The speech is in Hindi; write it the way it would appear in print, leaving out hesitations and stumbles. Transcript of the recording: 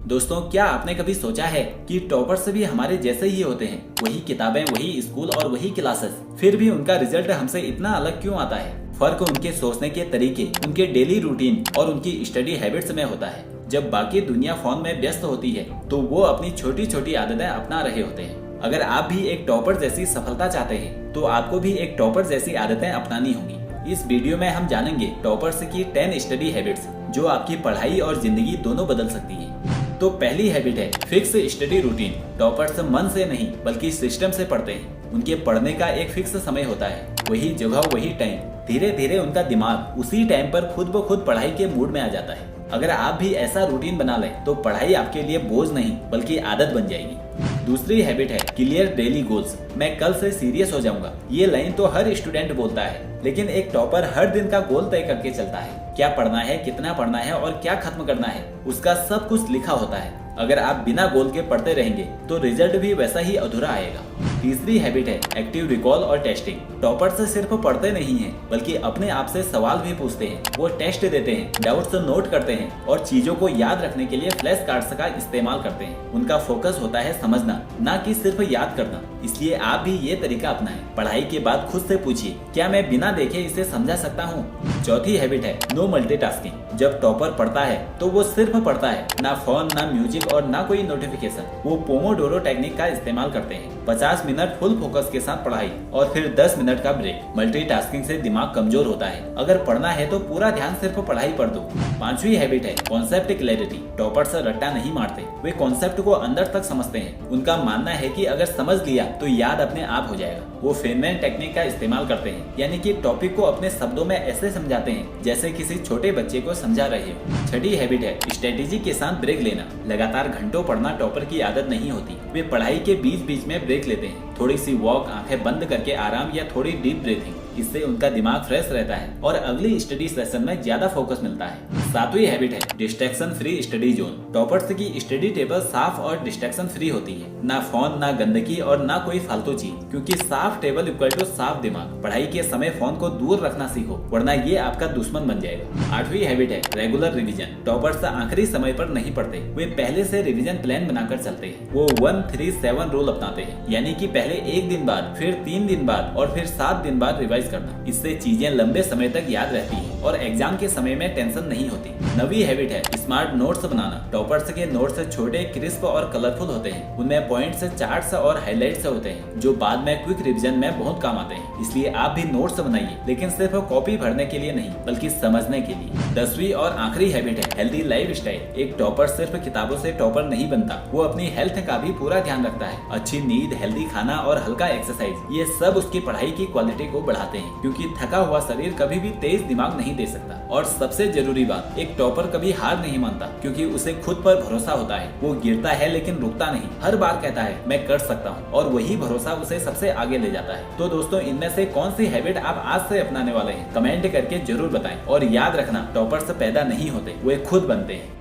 दोस्तों, क्या आपने कभी सोचा है कि टॉपर्स भी हमारे जैसे ही होते हैं? वही किताबें, वही स्कूल और वही क्लासेस, फिर भी उनका रिजल्ट हमसे इतना अलग क्यों आता है? फर्क उनके सोचने के तरीके, उनके डेली रूटीन और उनकी स्टडी हैबिट्स में होता है। जब बाकी दुनिया फोन में व्यस्त होती है तो वो अपनी छोटी छोटी आदतें अपना रहे होते हैं। अगर आप भी एक टॉपर जैसी सफलता चाहते हैं तो आपको भी एक टॉपर जैसी आदतें अपनानी होंगी। इस वीडियो में हम जानेंगे टॉपर्स की 10 स्टडी हैबिट्स जो आपकी पढ़ाई और जिंदगी दोनों बदल सकती है। तो पहली हैबिट है फिक्स स्टडी रूटीन। टॉपर्स मन से नहीं बल्कि सिस्टम से पढ़ते हैं। उनके पढ़ने का एक फिक्स समय होता है, वही जगह वही टाइम। धीरे धीरे उनका दिमाग उसी टाइम पर खुद ब खुद पढ़ाई के मूड में आ जाता है। अगर आप भी ऐसा रूटीन बना लें तो पढ़ाई आपके लिए बोझ नहीं बल्कि आदत बन जाएगी। दूसरी हैबिट है क्लियर डेली गोल्स। मैं कल से सीरियस हो जाऊंगा। ये लाइन तो हर स्टूडेंट बोलता है, लेकिन एक टॉपर हर दिन का गोल तय करके चलता है। क्या पढ़ना है, कितना पढ़ना है और क्या खत्म करना है, उसका सब कुछ लिखा होता है। अगर आप बिना गोल के पढ़ते रहेंगे तो रिजल्ट भी वैसा ही अधूरा आएगा। तीसरी हैबिट है एक्टिव रिकॉल और टेस्टिंग। टॉपर्स सिर्फ पढ़ते नहीं हैं बल्कि अपने आप से सवाल भी पूछते हैं। वो टेस्ट देते हैं, डाउट्स नोट करते हैं और चीजों को याद रखने के लिए फ्लैश कार्ड्स का इस्तेमाल करते हैं। उनका फोकस होता है समझना, ना कि सिर्फ याद करना। इसलिए आप भी ये तरीका अपनाएं। पढ़ाई के बाद खुद से पूछिए, क्या मैं बिना देखे इसे समझा सकता हूँ? चौथी हैबिट है नो मल्टीटास्किंग। जब टॉपर पढ़ता है तो वो सिर्फ पढ़ता है, ना फोन, ना म्यूजिक और ना कोई नोटिफिकेशन। वो पोमोडोरो टेक्निक का इस्तेमाल करते हैं। 50 मिनट फुल फोकस के साथ पढ़ाई और फिर 10 मिनट का ब्रेक। मल्टीटास्किंग से दिमाग कमजोर होता है। अगर पढ़ना है तो पूरा ध्यान सिर्फ पढ़ाई पर दो। पांचवी हैबिट है कॉन्सेप्ट क्लैरिटी। टॉपर्स रट्टा नहीं मारते, वे कॉन्सेप्ट को अंदर तक समझते हैं। उनका मानना है कि अगर समझ लिया तो याद अपने आप हो जाएगा। वो फेनमैन टेक्निक का इस्तेमाल करते हैं, यानी कि टॉपिक को अपने शब्दों में ऐसे समझाते हैं जैसे किसी छोटे बच्चे को समझा रहे हो। छठी हैबिट है स्ट्रेटेजी के साथ ब्रेक लेना। लगातार घंटों पढ़ना टॉपर की आदत नहीं होती। वे पढ़ाई के बीच बीच में ब्रेक लेते हैं, थोड़ी सी वॉक, आंखें बंद करके आराम या थोड़ी डीप ब्रीथिंग। इससे उनका दिमाग फ्रेश रहता है और अगली स्टडी सेशन में ज्यादा फोकस मिलता है। सातवीं हैबिट है distraction free study zone. Toppers की स्टडी टेबल साफ और डिस्ट्रैक्शन फ्री होती है। ना फोन, ना गंदगी और ना कोई फालतू चीज, क्योंकि साफ टेबल इक्वल टू साफ दिमाग। पढ़ाई के समय फोन को दूर रखना सीखो, वरना ये आपका दुश्मन बन जाएगा। आठवीं हैबिट है रेगुलर रिवीजन। टॉपर्स आखिरी समय पर नहीं पढ़ते, वे पहले से रिवीजन प्लान बनाकर चलते हैं। वो 1-3-7 रूल अपनाते हैं, यानी कि पहले 1 दिन बाद, फिर 3 दिन बाद और फिर 7 दिन बाद रिवाइज करना। इससे चीजें लंबे समय तक याद रहती हैं और एग्जाम के समय में टेंशन नहीं होती। नवी हैबिट है स्मार्ट नोट्स बनाना। टॉपर्स के नोट्स छोटे, क्रिस्प और कलरफुल होते हैं। उनमें पॉइंट्स, चार्ट्स और हाइलाइट्स होते हैं जो बाद में क्विक रिवीजन में बहुत काम आते हैं। इसलिए आप भी नोट्स बनाइए, लेकिन सिर्फ कॉपी भरने के लिए नहीं बल्कि समझने के लिए। 10वीं और आखिरी हैबिट है हेल्दी लाइफ स्टाइल। एक टॉपर सिर्फ किताबों से टॉपर नहीं बनता, वो अपनी हेल्थ का भी पूरा ध्यान रखता है। अच्छी नींद, हेल्दी खाना और हल्का एक्सरसाइज, ये सब उसकी पढ़ाई की क्वालिटी को बढ़ाते हैं, क्योंकि थका हुआ शरीर कभी भी तेज दिमाग नहीं दे सकता। और सबसे जरूरी बात, एक टॉपर कभी हार नहीं मानता, क्योंकि उसे खुद पर भरोसा होता है। वो गिरता है लेकिन रुकता नहीं, हर बार कहता है मैं कर सकता हूँ, और वही भरोसा उसे सबसे आगे ले जाता है। तो दोस्तों, इनमें से कौन सी हैबिट आप आज से अपनाने वाले हैं? कमेंट करके जरूर बताएं। और याद रखना, टॉपर्स पैदा नहीं होते, वे खुद बनते हैं।